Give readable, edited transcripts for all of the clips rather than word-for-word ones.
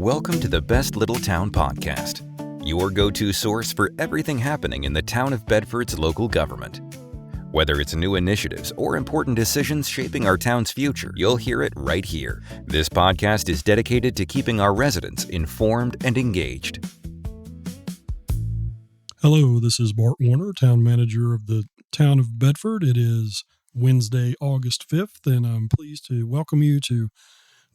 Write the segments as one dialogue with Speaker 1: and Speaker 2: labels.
Speaker 1: Welcome to the Best Little Town podcast, your go-to source for everything happening in the town of Bedford's local government. Whether it's new initiatives or important decisions shaping our town's future, you'll hear it right here. This podcast is dedicated to keeping our residents informed and engaged.
Speaker 2: Hello, this is Bart Warner, Town Manager of the town of Bedford. It is Wednesday, August 5th, and I'm pleased to welcome you to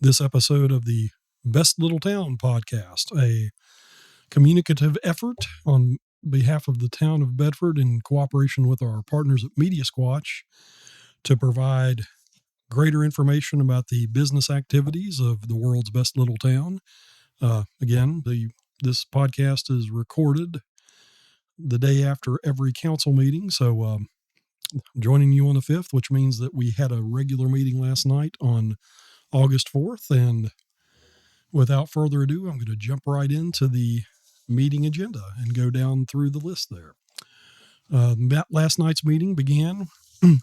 Speaker 2: this episode of the Best Little Town podcast, a communicative effort on behalf of the town of Bedford in cooperation with our partners at Media Squatch to provide greater information about the business activities of the world's best little town. This podcast is recorded the day after every council meeting, so joining you on the 5th, which means that we had a regular meeting last night on August 4th, and without further ado, I'm going to jump right into the meeting agenda and go down through the list there. Last night's meeting began,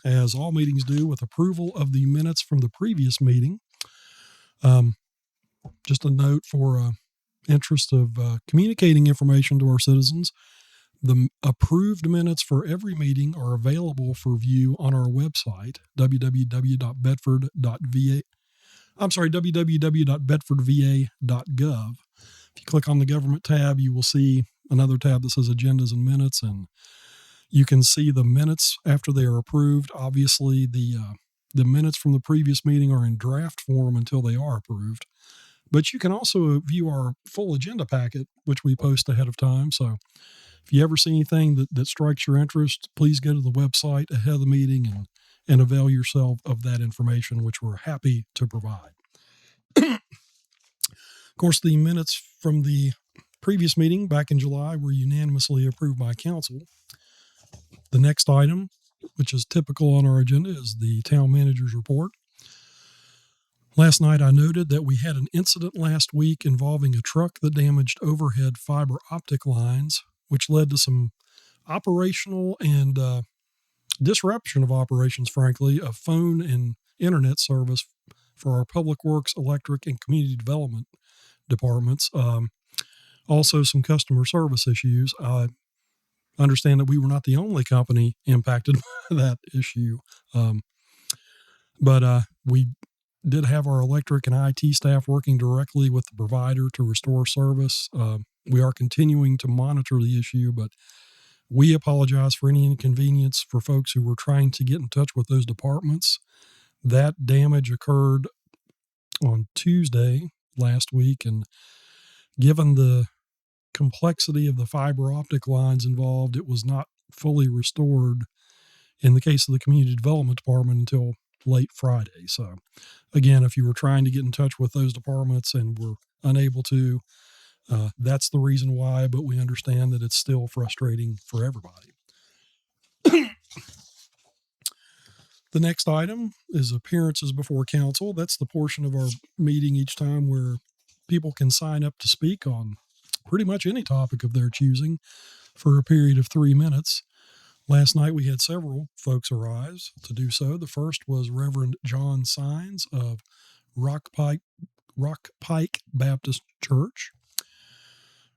Speaker 2: as all meetings do, with approval of the minutes from the previous meeting. Just a note for interest of communicating information to our citizens, the approved minutes for every meeting are available for view on our website, www.bedfordva.gov. If you click on the government tab, you will see another tab that says agendas and minutes, and you can see the minutes after they are approved. Obviously, the minutes from the previous meeting are in draft form until they are approved, but you can also view our full agenda packet, which we post ahead of time. So if you ever see anything that strikes your interest, please go to the website ahead of the meeting and avail yourself of that information, which we're happy to provide. Of course, the minutes from the previous meeting back in July were unanimously approved by council. The next item, which is typical on our agenda, is the town manager's report. Last night, I noted that we had an incident last week involving a truck that damaged overhead fiber optic lines, which led to some operational and disruption of operations, frankly, of phone and internet service for our public works, electric, and community development departments. Also, some customer service issues. I understand that we were not the only company impacted by that issue, but we did have our electric and IT staff working directly with the provider to restore service. We are continuing to monitor the issue, but we apologize for any inconvenience for folks who were trying to get in touch with those departments. That damage occurred on Tuesday last week, and given the complexity of the fiber optic lines involved, it was not fully restored in the case of the community development department until late Friday. So again, if you were trying to get in touch with those departments and were unable to, that's the reason why, but we understand that it's still frustrating for everybody. The next item is appearances before council. That's the portion of our meeting each time where people can sign up to speak on pretty much any topic of their choosing for a period of 3 minutes. Last night we had several folks arise to do so. The first was Reverend John Sines of Rock Pike Baptist Church.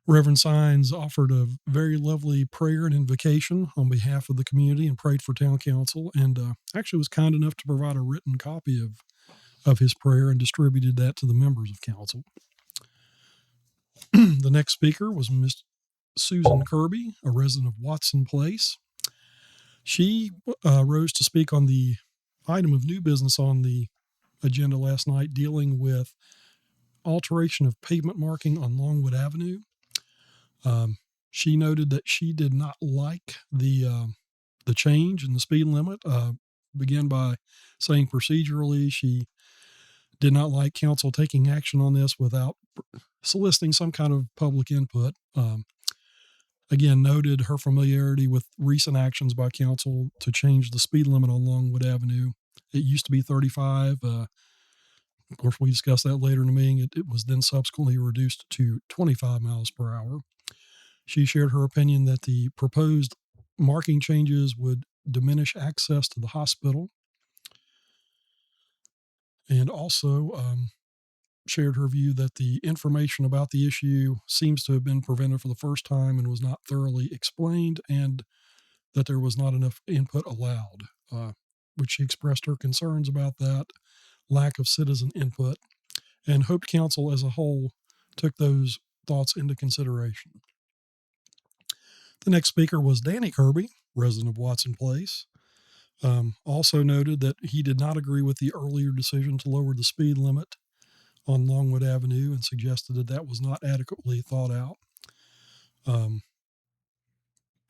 Speaker 2: Reverend Sines offered a very lovely prayer and invocation on behalf of the community and prayed for town council, and actually was kind enough to provide a written copy of his prayer and distributed that to the members of council. The next speaker was Miss Susan Kirby, a resident of Watson Place. She rose to speak on the item of new business on the agenda last night, dealing with alteration of pavement marking on Longwood Avenue. She noted that she did not like the change in the speed limit. Began by saying procedurally she did not like council taking action on this without soliciting some kind of public input. Again, noted her familiarity with recent actions by council to change the speed limit on Longwood Avenue. It used to be 35. Of course, we discussed that later in the meeting. It was then subsequently reduced to 25 miles per hour. She shared her opinion that the proposed marking changes would diminish access to the hospital. And also, shared her view that the information about the issue seems to have been presented for the first time and was not thoroughly explained, and that there was not enough input allowed, which she expressed her concerns about that lack of citizen input, and hoped council as a whole took those thoughts into consideration. The next speaker was Danny Kirby, resident of Watson Place. Also noted that he did not agree with the earlier decision to lower the speed limit on Longwood Avenue and suggested that that was not adequately thought out.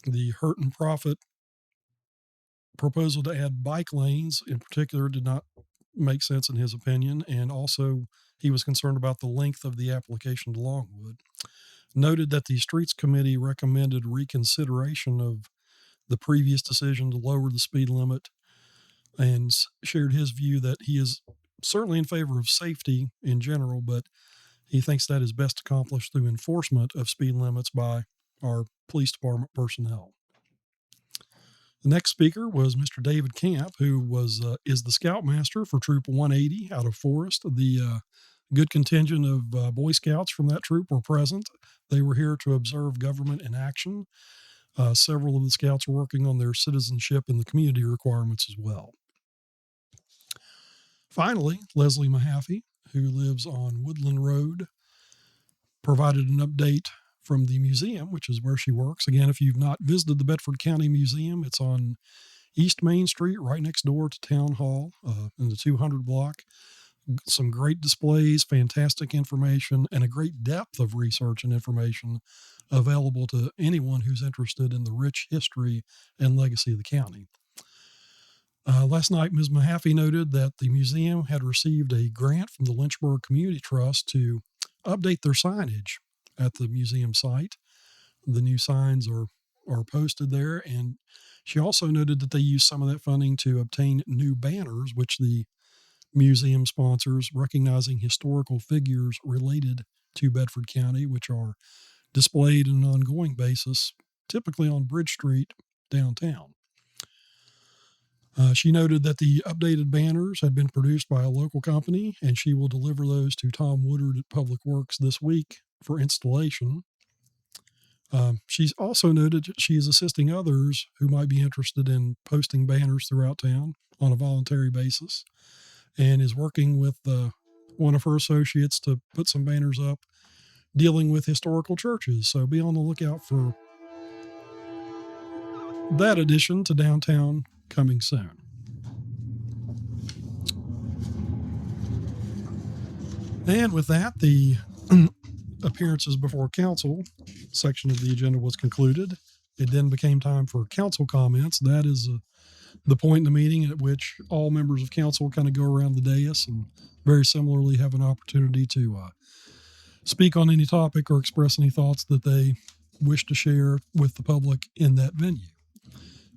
Speaker 2: The Hurt and Profit proposal to add bike lanes in particular did not make sense in his opinion, and also he was concerned about the length of the application to Longwood. Noted that the Streets Committee recommended reconsideration of the previous decision to lower the speed limit, and shared his view that he is certainly in favor of safety in general, but he thinks that is best accomplished through enforcement of speed limits by our police department personnel. The next speaker was Mr. David Camp, who is the Scoutmaster for Troop 180 out of Forest. The good contingent of Boy Scouts from that troop were present. They were here to observe government in action. Several of the Scouts were working on their citizenship and the community requirements as well. Finally, Leslie Mahaffey, who lives on Woodland Road, provided an update from the museum, which is where she works. Again, if you've not visited the Bedford County Museum, it's on East Main Street, right next door to Town Hall, in the 200 block. Some great displays, fantastic information, and a great depth of research and information available to anyone who's interested in the rich history and legacy of the county. Last night, Ms. Mahaffey noted that the museum had received a grant from the Lynchburg Community Trust to update their signage at the museum site. The new signs are posted there, and she also noted that they used some of that funding to obtain new banners, which the museum sponsors, recognizing historical figures related to Bedford County, which are displayed on an ongoing basis, typically on Bridge Street downtown. She noted that the updated banners had been produced by a local company, and she will deliver those to Tom Woodard at Public Works this week for installation. She's also noted that she is assisting others who might be interested in posting banners throughout town on a voluntary basis, and is working with one of her associates to put some banners up dealing with historical churches. So be on the lookout for that addition to downtown coming soon. And with that, the appearances before council section of the agenda was concluded. It then became time for council comments. That is the point in the meeting at which all members of council kind of go around the dais and very similarly have an opportunity to speak on any topic or express any thoughts that they wish to share with the public in that venue.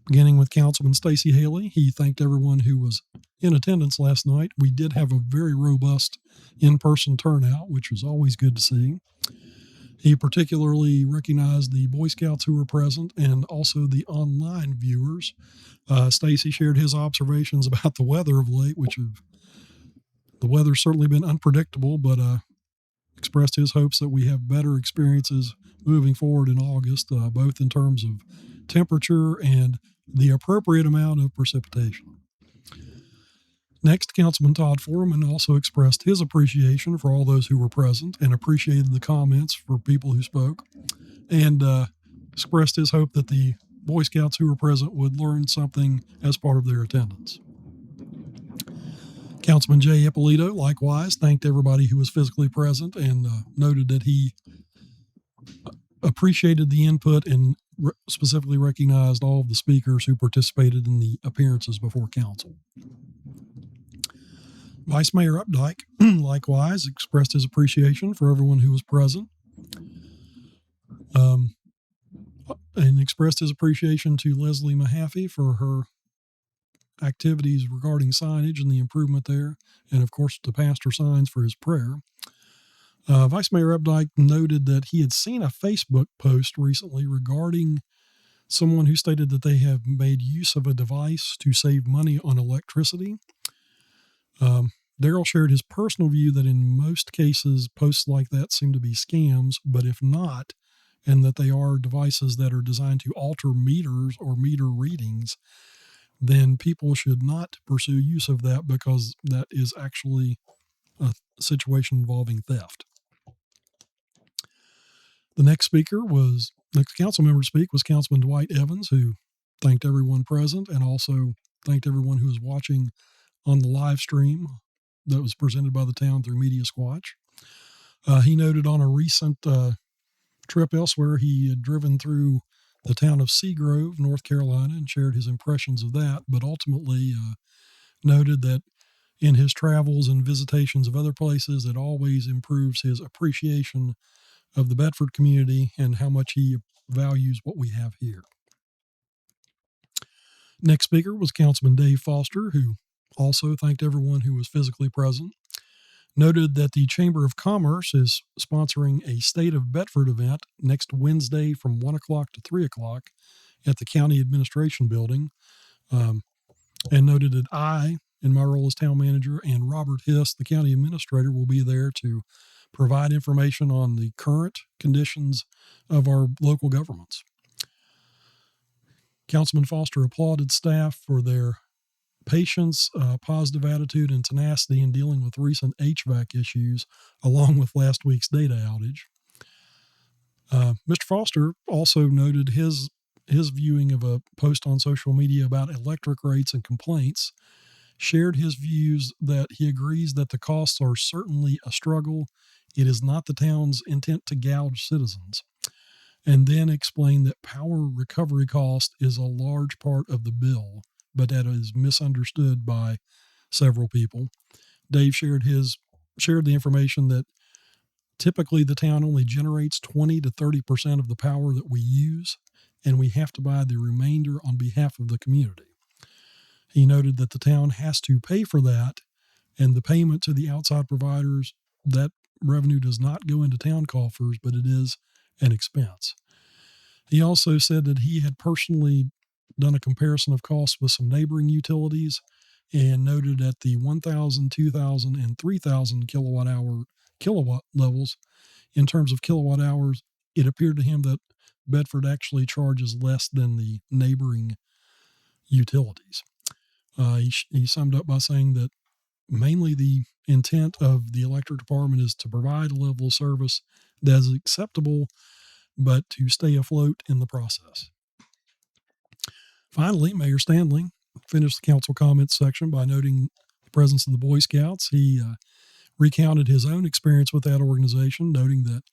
Speaker 2: Beginning with Councilman Stacey Haley, he thanked everyone who was in attendance last night. We did have a very robust in-person turnout, which was always good to see. He particularly recognized the Boy Scouts who were present and also the online viewers. Stacey shared his observations about the weather of late, the weather's certainly been unpredictable, but expressed his hopes that we have better experiences moving forward in August, both in terms of temperature and the appropriate amount of precipitation. Next, Councilman Todd Foreman also expressed his appreciation for all those who were present and appreciated the comments for people who spoke, and expressed his hope that the Boy Scouts who were present would learn something as part of their attendance. Councilman Jay Ippolito likewise thanked everybody who was physically present and noted that he appreciated the input and specifically recognized all of the speakers who participated in the appearances before council. Vice Mayor Updike likewise expressed his appreciation for everyone who was present, and expressed his appreciation to Leslie Mahaffey for her activities regarding signage and the improvement there, and of course to Pastor Signs for his prayer. Vice Mayor Updike noted that he had seen a Facebook post recently regarding someone who stated that they have made use of a device to save money on electricity. Darrell shared his personal view that in most cases, posts like that seem to be scams, but if not, and that they are devices that are designed to alter meters or meter readings, then people should not pursue use of that because that is actually a situation involving theft. The next council member to speak was Councilman Dwight Evans, who thanked everyone present and also thanked everyone who was watching on the live stream that was presented by the town through Media Squatch. He noted on a recent trip elsewhere, he had driven through the town of Seagrove, North Carolina, and shared his impressions of that, but ultimately noted that in his travels and visitations of other places, it always improves his appreciation of the Bedford community and how much he values what we have here. Next speaker was Councilman Dave Foster, who also thanked everyone who was physically present. Noted that the Chamber of Commerce is sponsoring a State of Bedford event next Wednesday from 1 o'clock to 3 o'clock at the County Administration Building, and noted that I, in my role as town manager, and Robert Hiss, the county administrator, will be there to provide information on the current conditions of our local governments. Councilman Foster applauded staff for their patience, positive attitude, and tenacity in dealing with recent HVAC issues, along with last week's data outage. Mr. Foster also noted his viewing of a post on social media about electric rates and complaints, shared his views that he agrees that the costs are certainly a struggle. It is not the town's intent to gouge citizens, and then explained that power recovery cost is a large part of the bill, but that is misunderstood by several people. Dave shared the information that typically the town only generates 20 to 30% of the power that we use, and we have to buy the remainder on behalf of the community. He noted that the town has to pay for that, and the payment to the outside providers, that revenue does not go into town coffers, but it is an expense. He also said that he had personally done a comparison of costs with some neighboring utilities and noted at the 1,000, 2,000, and 3,000 kilowatt levels, in terms of kilowatt hours, it appeared to him that Bedford actually charges less than the neighboring utilities. He summed up by saying that mainly the intent of the electric department is to provide a level of service that is acceptable, but to stay afloat in the process. Finally, Mayor Stanley finished the council comments section by noting the presence of the Boy Scouts. He recounted his own experience with that organization, noting that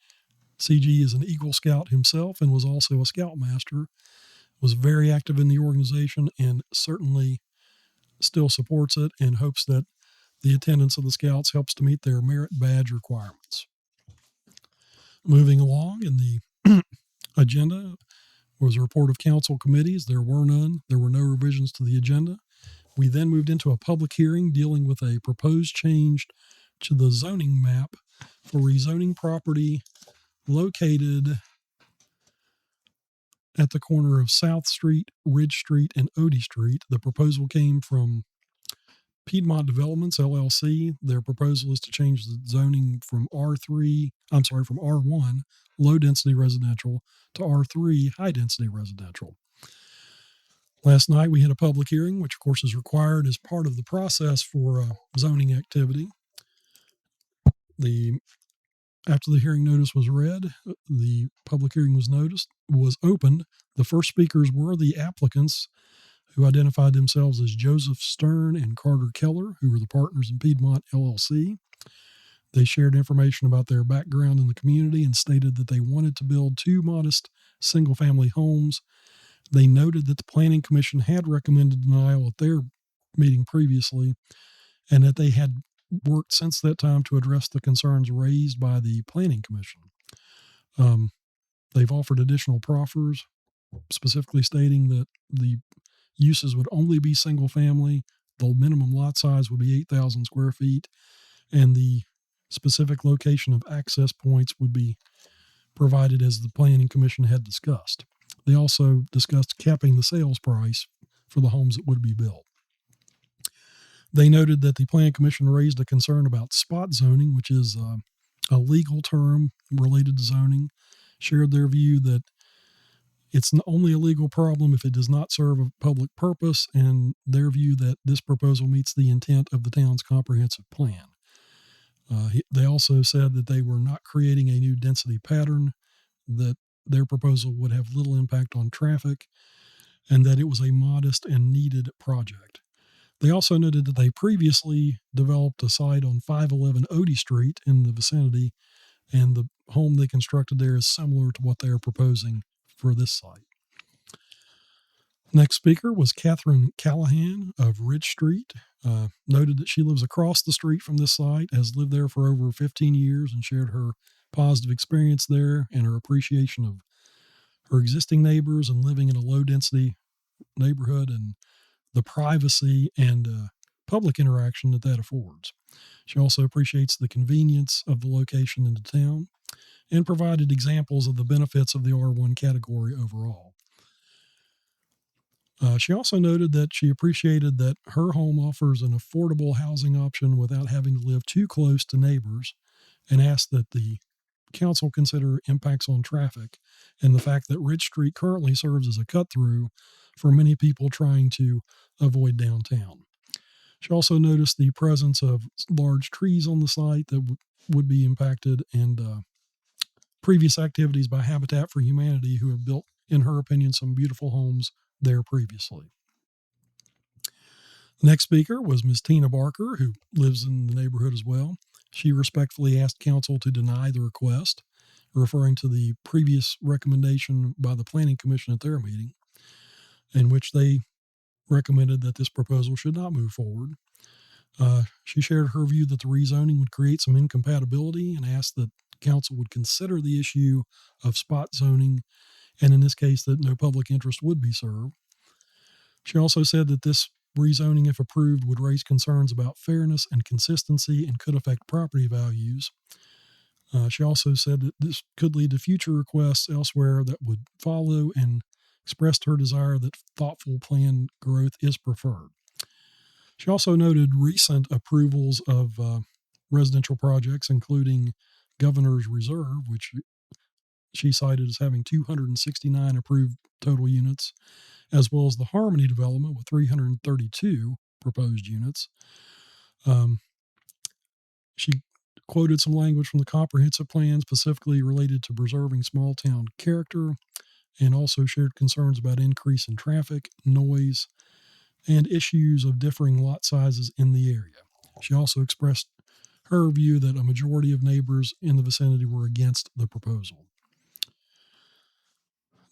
Speaker 2: CG is an Eagle Scout himself and was also a Scoutmaster, was very active in the organization and certainly still supports it and hopes that the attendance of the Scouts helps to meet their merit badge requirements. Moving along in the agenda was a report of council committees. There were none. There were no revisions to the agenda. We then moved into a public hearing dealing with a proposed change to the zoning map for rezoning property located at the corner of South Street, Ridge Street, and Odie Street. The proposal came from Piedmont Developments LLC. Their proposal is to change the zoning from R1, low density residential, to R3, high density residential. Last night we had a public hearing, which of course is required as part of the process for zoning activity. After the hearing notice was read, the public hearing was opened. The first speakers were the applicants, who identified themselves as Joseph Stern and Carter Keller, who were the partners in Piedmont LLC. They shared information about their background in the community and stated that they wanted to build 2 modest single-family homes. They noted that the Planning Commission had recommended denial at their meeting previously, and that they had worked since that time to address the concerns raised by the Planning Commission. They've offered additional proffers, specifically stating that the uses would only be single family, the minimum lot size would be 8,000 square feet, and the specific location of access points would be provided as the Planning Commission had discussed. They also discussed capping the sales price for the homes that would be built. They noted that the Plan Commission raised a concern about spot zoning, which is a legal term related to zoning, shared their view that it's only a legal problem if it does not serve a public purpose, and their view that this proposal meets the intent of the town's comprehensive plan. They also said that they were not creating a new density pattern, that their proposal would have little impact on traffic, and that it was a modest and needed project. They also noted that they previously developed a site on 511 Odie Street in the vicinity, and the home they constructed there is similar to what they are proposing for this site. Next speaker was Catherine Callahan of Ridge Street. Noted that she lives across the street from this site, has lived there for over 15 years, and shared her positive experience there and her appreciation of her existing neighbors and living in a low-density neighborhood and the privacy and public interaction that affords. She also appreciates the convenience of the location in the town and provided examples of the benefits of the R1 category overall. She also noted that she appreciated that her home offers an affordable housing option without having to live too close to neighbors, and asked that the council consider impacts on traffic and the fact that Ridge Street currently serves as a cut-through for many people trying to avoid downtown. She also noticed the presence of large trees on the site that would be impacted, and previous activities by Habitat for Humanity, who have built, in her opinion, some beautiful homes there previously. The next speaker was Ms. Tina Barker, who lives in the neighborhood as well. She respectfully asked council to deny the request, referring to the previous recommendation by the Planning Commission at their meeting, in which they recommended that this proposal should not move forward. She shared her view that the rezoning would create some incompatibility and asked that council would consider the issue of spot zoning, and in this case that no public interest would be served. She also said that this rezoning, if approved, would raise concerns about fairness and consistency and could affect property values. She also said that this could lead to future requests elsewhere that would follow, and expressed her desire that thoughtful planned growth is preferred. She also noted recent approvals of residential projects, including Governor's Reserve, which she cited as having 269 approved total units, as well as the Harmony development with 332 proposed units. She quoted some language from the comprehensive plan specifically related to preserving small town character, and also shared concerns about increase in traffic, noise, and issues of differing lot sizes in the area. She also expressed her view that a majority of neighbors in the vicinity were against the proposal.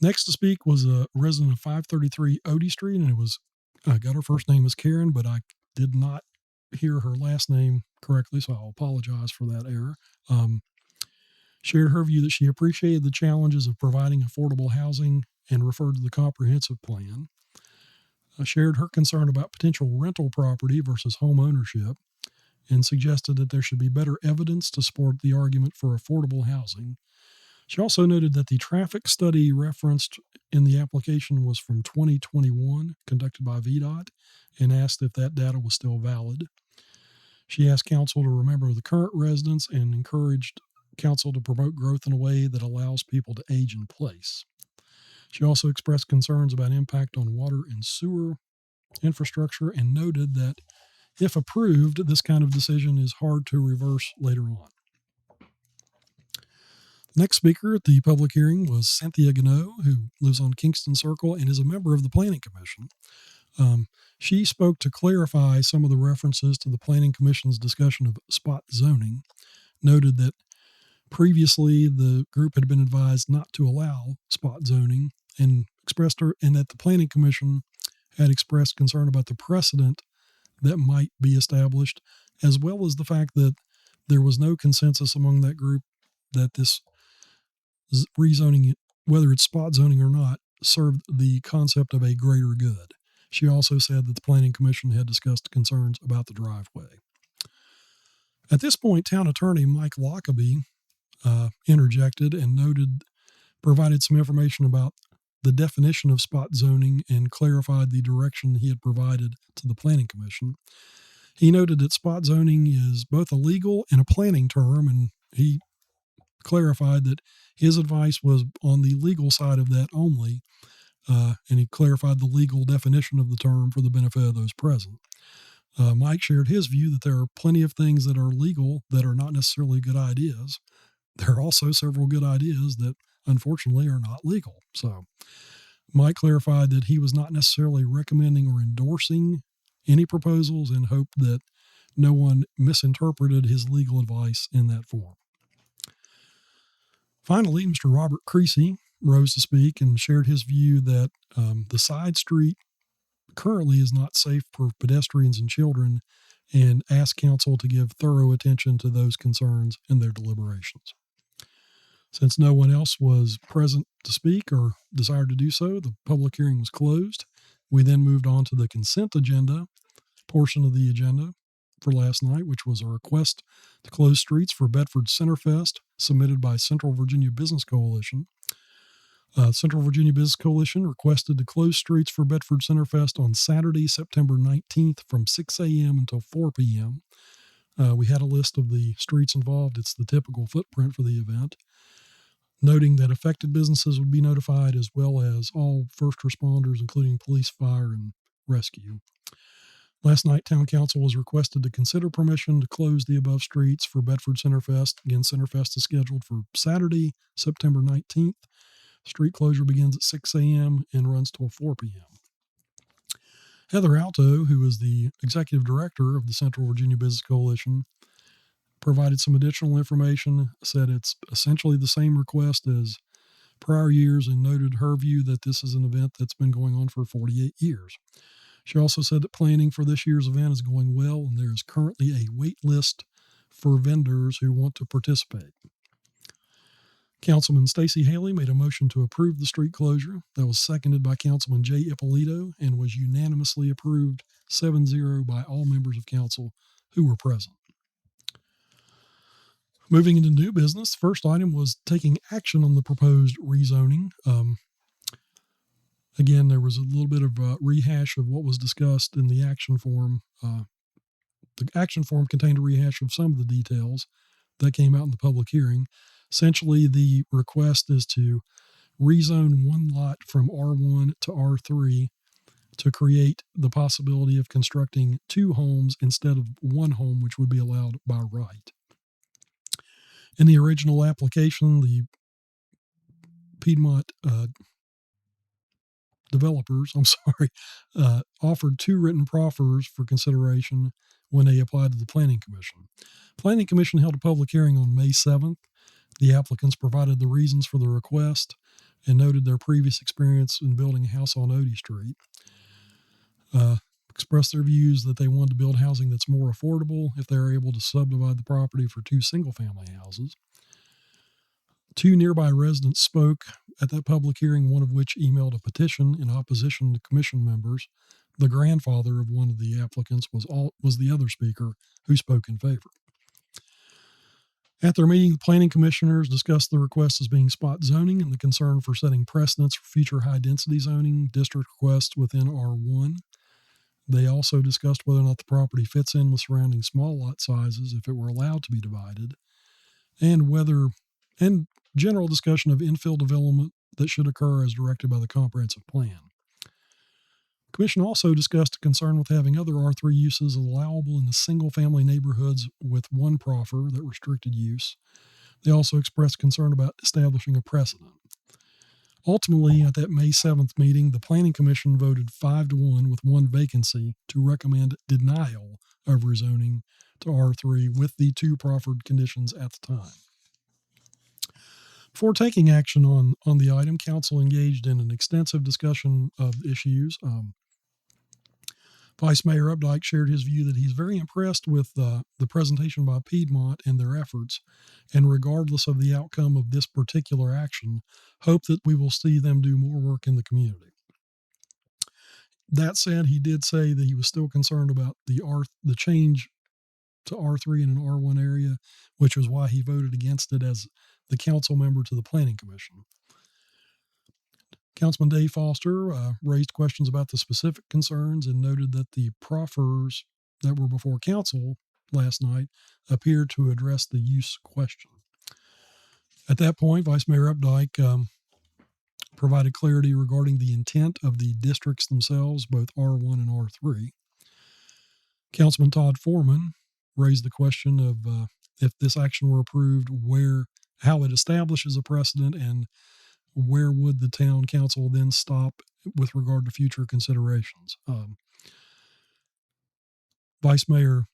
Speaker 2: Next to speak was a resident of 533 Odie Street, and I got her first name as Karen, but I did not hear her last name correctly, so I'll apologize for that error. Shared her view that she appreciated the challenges of providing affordable housing and referred to the comprehensive plan. Shared her concern about potential rental property versus home ownership, and suggested that there should be better evidence to support the argument for affordable housing. She also noted that the traffic study referenced in the application was from 2021, conducted by VDOT, and asked if that data was still valid. She asked council to remember the current residents and encouraged council to promote growth in a way that allows people to age in place. She also expressed concerns about impact on water and sewer infrastructure, and noted that if approved, this kind of decision is hard to reverse later on. Next speaker at the public hearing was Cynthia Gano, who lives on Kingston Circle and is a member of the Planning Commission. She spoke to clarify some of the references to the Planning Commission's discussion of spot zoning, noted that previously the group had been advised not to allow spot zoning, and that the Planning Commission had expressed concern about the precedent that might be established, as well as the fact that there was no consensus among that group that this rezoning, whether it's spot zoning or not, served the concept of a greater good. She also said that the Planning Commission had discussed concerns about the driveway. At this point, Town Attorney Mike Lockaby interjected and provided some information about the definition of spot zoning and clarified the direction he had provided to the Planning Commission. He noted that spot zoning is both a legal and a planning term, and he clarified that his advice was on the legal side of that only, and he clarified the legal definition of the term for the benefit of those present. Mike shared his view that there are plenty of things that are legal that are not necessarily good ideas. There are also several good ideas that unfortunately are not legal. So Mike clarified that he was not necessarily recommending or endorsing any proposals and hoped that no one misinterpreted his legal advice in that form. Finally, Mr. Robert Creasy rose to speak and shared his view that the side street currently is not safe for pedestrians and children, and asked council to give thorough attention to those concerns in their deliberations. Since no one else was present to speak or desired to do so, the public hearing was closed. We then moved on to the consent agenda portion of the agenda for last night, which was a request to close streets for Bedford Centerfest submitted by Central Virginia Business Coalition. Central Virginia Business Coalition requested to close streets for Bedford Centerfest on Saturday, September 19th from 6 a.m. until 4 p.m. We had a list of the streets involved. It's the typical footprint for the event, noting that affected businesses would be notified as well as all first responders, including police, fire, and rescue. Last night, Town Council was requested to consider permission to close the above streets for Bedford Centerfest. Again, Centerfest is scheduled for Saturday, September 19th. Street closure begins at 6 a.m. and runs till 4 p.m. Heather Alto, who is the executive director of the Central Virginia Business Coalition, provided some additional information, said it's essentially the same request as prior years, and noted her view that this is an event that's been going on for 48 years. She also said that planning for this year's event is going well, and there is currently a wait list for vendors who want to participate. Councilman Stacey Haley made a motion to approve the street closure. That was seconded by Councilman Jay Ippolito and was unanimously approved 7-0 by all members of council who were present. Moving into new business, the first item was taking action on the proposed rezoning. Again, there was a little bit of a rehash of what was discussed in the action form. The action form contained a rehash of some of the details that came out in the public hearing. Essentially, the request is to rezone one lot from R1 to R3 to create the possibility of constructing two homes instead of one home, which would be allowed by right. In the original application, the Piedmont developers, offered two written proffers for consideration when they applied to the Planning Commission. Planning Commission held a public hearing on May 7th. The applicants provided the reasons for the request and noted their previous experience in building a house on Odie Street. Expressed their views that they wanted to build housing that's more affordable if they're able to subdivide the property for two single-family houses. Two nearby residents spoke at that public hearing, one of which emailed a petition in opposition to commission members. The grandfather of one of the applicants was the other speaker who spoke in favor. At their meeting, the planning commissioners discussed the request as being spot zoning and the concern for setting precedents for future high-density zoning district requests within R1. They also discussed whether or not the property fits in with surrounding small lot sizes if it were allowed to be divided, and general discussion of infill development that should occur as directed by the comprehensive plan. The commission also discussed a concern with having other R3 uses allowable in the single-family neighborhoods with one proffer that restricted use. They also expressed concern about establishing a precedent. Ultimately, at that May 7th meeting, the Planning Commission voted 5-1 with one vacancy to recommend denial of rezoning to R3 with the two proffered conditions at the time. Before taking action on the item, council engaged in an extensive discussion of issues. Vice Mayor Updike shared his view that he's very impressed with the presentation by Piedmont and their efforts, and regardless of the outcome of this particular action, hope that we will see them do more work in the community. That said, he did say that he was still concerned about the change to R3 in an R1 area, which was why he voted against it as the council member to the Planning Commission. Councilman Dave Foster raised questions about the specific concerns and noted that the proffers that were before council last night appeared to address the use question. At that point, Vice Mayor Updike provided clarity regarding the intent of the districts themselves, both R1 and R3. Councilman Todd Foreman raised the question of if this action were approved, how it establishes a precedent, and where would the town council then stop with regard to future considerations. Vice Mayor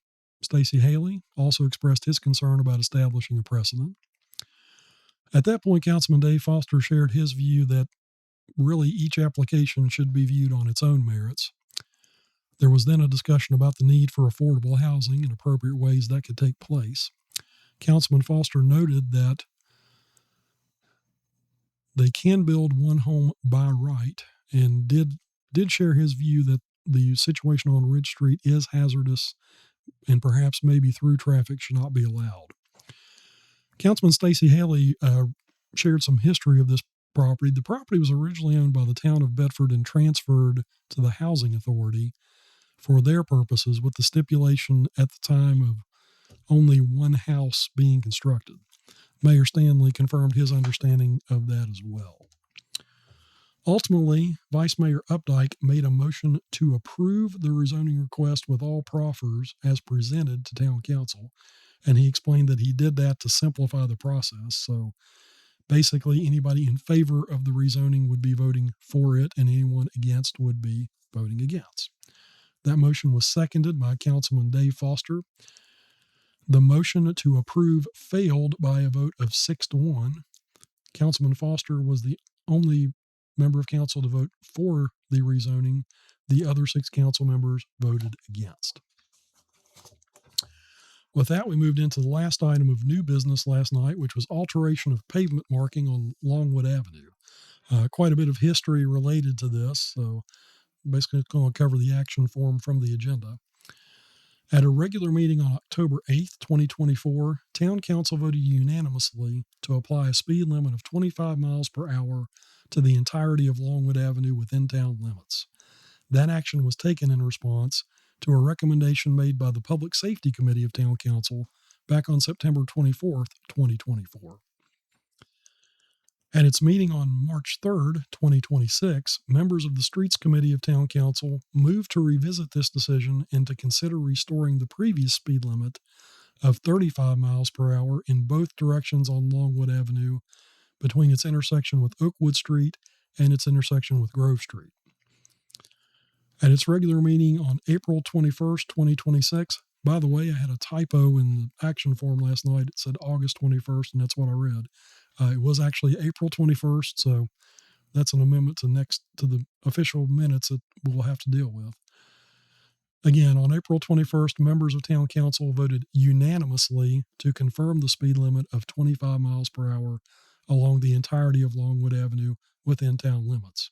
Speaker 2: Stacey Haley also expressed his concern about establishing a precedent. At that point, Councilman Dave Foster shared his view that really each application should be viewed on its own merits. There was then a discussion about the need for affordable housing and appropriate ways that could take place. Councilman Foster noted that they can build one home by right, and did share his view that the situation on Ridge Street is hazardous and perhaps maybe through traffic should not be allowed. Councilman Stacey Haley shared some history of this property. The property was originally owned by the town of Bedford and transferred to the Housing Authority for their purposes, with the stipulation at the time of only one house being constructed. Mayor Stanley confirmed his understanding of that as well. Ultimately, Vice Mayor Updike made a motion to approve the rezoning request with all proffers as presented to town council, and he explained that he did that to simplify the process. So basically, anybody in favor of the rezoning would be voting for it, and anyone against would be voting against. That motion was seconded by Councilman Dave Foster. The motion to approve failed by a vote of 6-1. Councilman Foster was the only member of council to vote for the rezoning. The other 6 council members voted against. With that, we moved into the last item of new business last night, which was alteration of pavement marking on Longwood Avenue. Quite a bit of history related to this, so basically it's going to cover the action form from the agenda. At a regular meeting on October 8th, 2024, Town Council voted unanimously to apply a speed limit of 25 miles per hour to the entirety of Longwood Avenue within town limits. That action was taken in response to a recommendation made by the Public Safety Committee of Town Council back on September 24th, 2024. At its meeting on March 3rd, 2026, members of the Streets Committee of Town Council moved to revisit this decision and to consider restoring the previous speed limit of 35 miles per hour in both directions on Longwood Avenue between its intersection with Oakwood Street and its intersection with Grove Street. At its regular meeting on April 21st, 2026, by the way, I had a typo in the action form last night. It said August 21st, and that's what I read. It was actually April 21st, so that's an amendment to the official minutes that we'll have to deal with. Again, on April 21st, members of Town Council voted unanimously to confirm the speed limit of 25 miles per hour along the entirety of Longwood Avenue within town limits.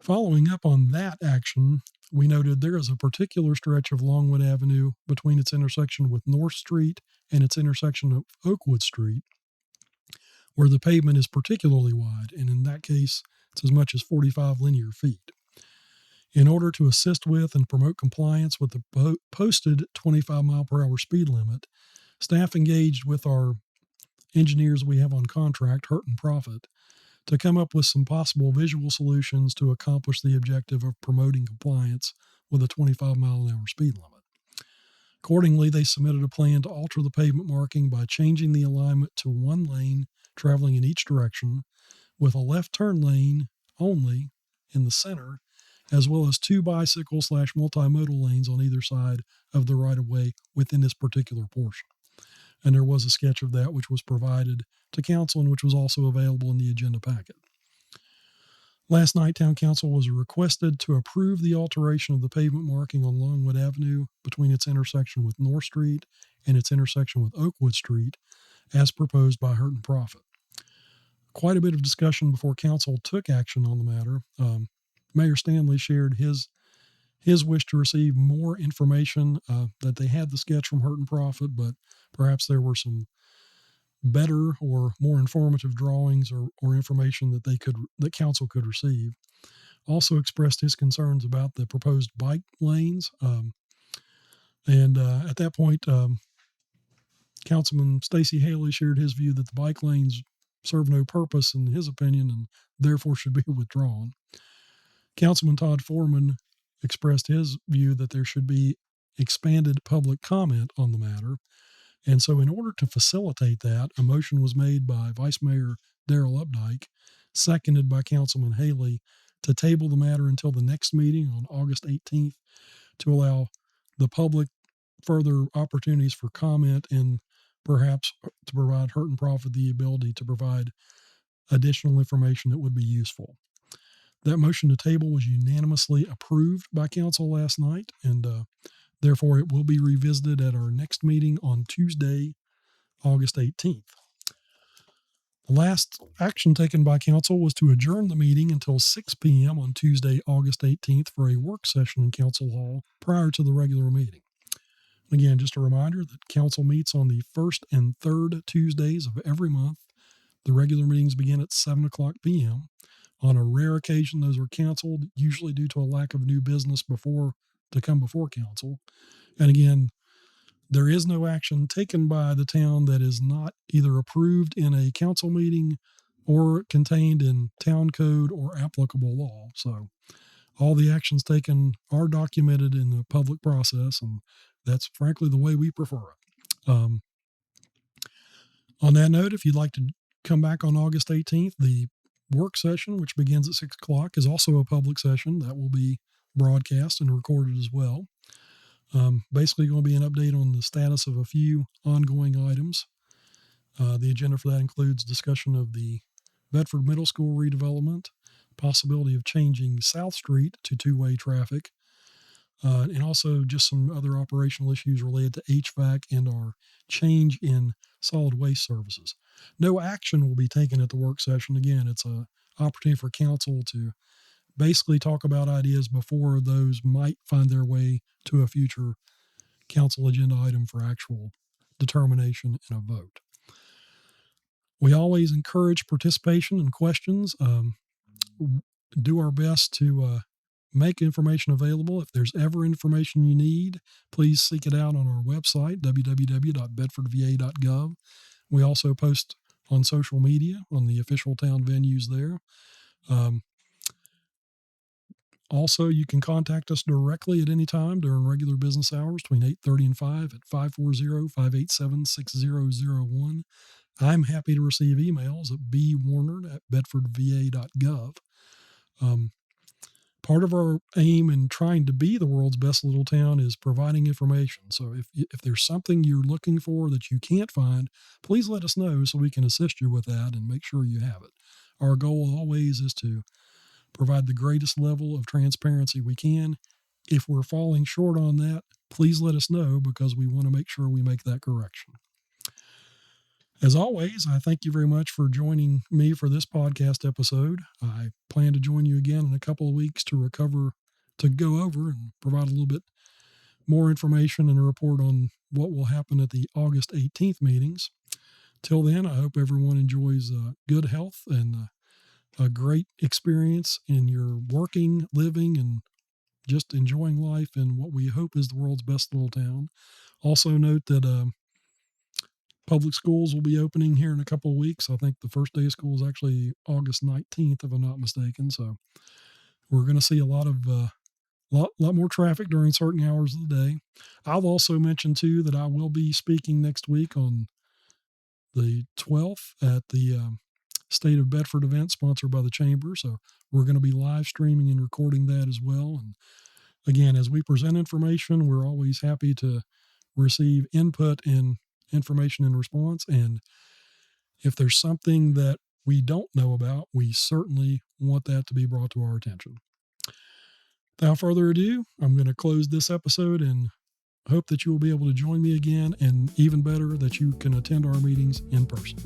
Speaker 2: Following up on that action, we noted there is a particular stretch of Longwood Avenue between its intersection with North Street and its intersection of Oakwood Street, where the pavement is particularly wide, and in that case, it's as much as 45 linear feet. In order to assist with and promote compliance with the posted 25 mile per hour speed limit, staff engaged with our engineers we have on contract, Hurt and Profit, to come up with some possible visual solutions to accomplish the objective of promoting compliance with a 25 mile an hour speed limit. Accordingly, they submitted a plan to alter the pavement marking by changing the alignment to one lane traveling in each direction, with a left turn lane only in the center, as well as 2 bicycle/multimodal lanes on either side of the right-of-way within this particular portion. And there was a sketch of that which was provided to council and which was also available in the agenda packet. Last night, Town Council was requested to approve the alteration of the pavement marking on Longwood Avenue between its intersection with North Street and its intersection with Oakwood Street, as proposed by Hurt and Profit. Quite a bit of discussion before council took action on the matter. Mayor Stanley shared his wish to receive more information, that they had the sketch from Hurt and Profit, but perhaps there were some better or more informative drawings or information that council could receive. also expressed his concerns about the proposed bike lanes. At that point, Councilman Stacey Haley shared his view that the bike lanes serve no purpose in his opinion and therefore should be withdrawn. Councilman Todd Foreman expressed his view that there should be expanded public comment on the matter. And so in order to facilitate that, a motion was made by Vice Mayor Darrell Updike, seconded by Councilman Haley, to table the matter until the next meeting on August 18th to allow the public further opportunities for comment and perhaps to provide Hurt and Profit the ability to provide additional information that would be useful. That motion to table was unanimously approved by council last night, and therefore it will be revisited at our next meeting on Tuesday, August 18th. The last action taken by council was to adjourn the meeting until 6 p.m. on Tuesday, August 18th for a work session in Council Hall prior to the regular meeting. Again, just a reminder that council meets on the first and third Tuesdays of every month. The regular meetings begin at 7 o'clock p.m. On a rare occasion, those are canceled, usually due to a lack of new business to come before council. And again, there is no action taken by the town that is not either approved in a council meeting or contained in town code or applicable law. So all the actions taken are documented in the public process, and that's frankly the way we prefer it. On that note, if you'd like to come back on August 18th, the work session, which begins at 6 o'clock, is also a public session that will be broadcast and recorded as well. Basically going to be an update on the status of a few ongoing items. The agenda for that includes discussion of the Bedford Middle School redevelopment, possibility of changing South Street to two-way traffic, and also just some other operational issues related to HVAC and our change in solid waste services. No action will be taken at the work session. Again, it's an opportunity for council to basically talk about ideas before those might find their way to a future council agenda item for actual determination and a vote. We always encourage participation and questions. Do our best to make information available. If there's ever information you need, please seek it out on our website, www.bedfordva.gov. We also post on social media on the official town venues there. Also, you can contact us directly at any time during regular business hours between 8:30 and 5 at 540-587-6001. I'm happy to receive emails at bwarner@bedfordva.gov. Part of our aim in trying to be the world's best little town is providing information. So if there's something you're looking for that you can't find, please let us know so we can assist you with that and make sure you have it. Our goal always is to provide the greatest level of transparency we can. If we're falling short on that, please let us know because we want to make sure we make that correction. As always, I thank you very much for joining me for this podcast episode. I plan to join you again in a couple of weeks to go over and provide a little bit more information and a report on what will happen at the August 18th meetings. Till then, I hope everyone enjoys good health and a great experience in your working, living, and just enjoying life in what we hope is the world's best little town. Also note that public schools will be opening here in a couple of weeks. I think the first day of school is actually August 19th, if I'm not mistaken. So we're going to see a lot more traffic during certain hours of the day. I'll also mention too that I will be speaking next week on the 12th at the State of Bedford event sponsored by the Chamber. So we're going to be live streaming and recording that as well. And again, as we present information, we're always happy to receive input and information in response. And if there's something that we don't know about, we certainly want that to be brought to our attention. Without further ado, I'm going to close this episode and hope that you will be able to join me again, and even better, that you can attend our meetings in person.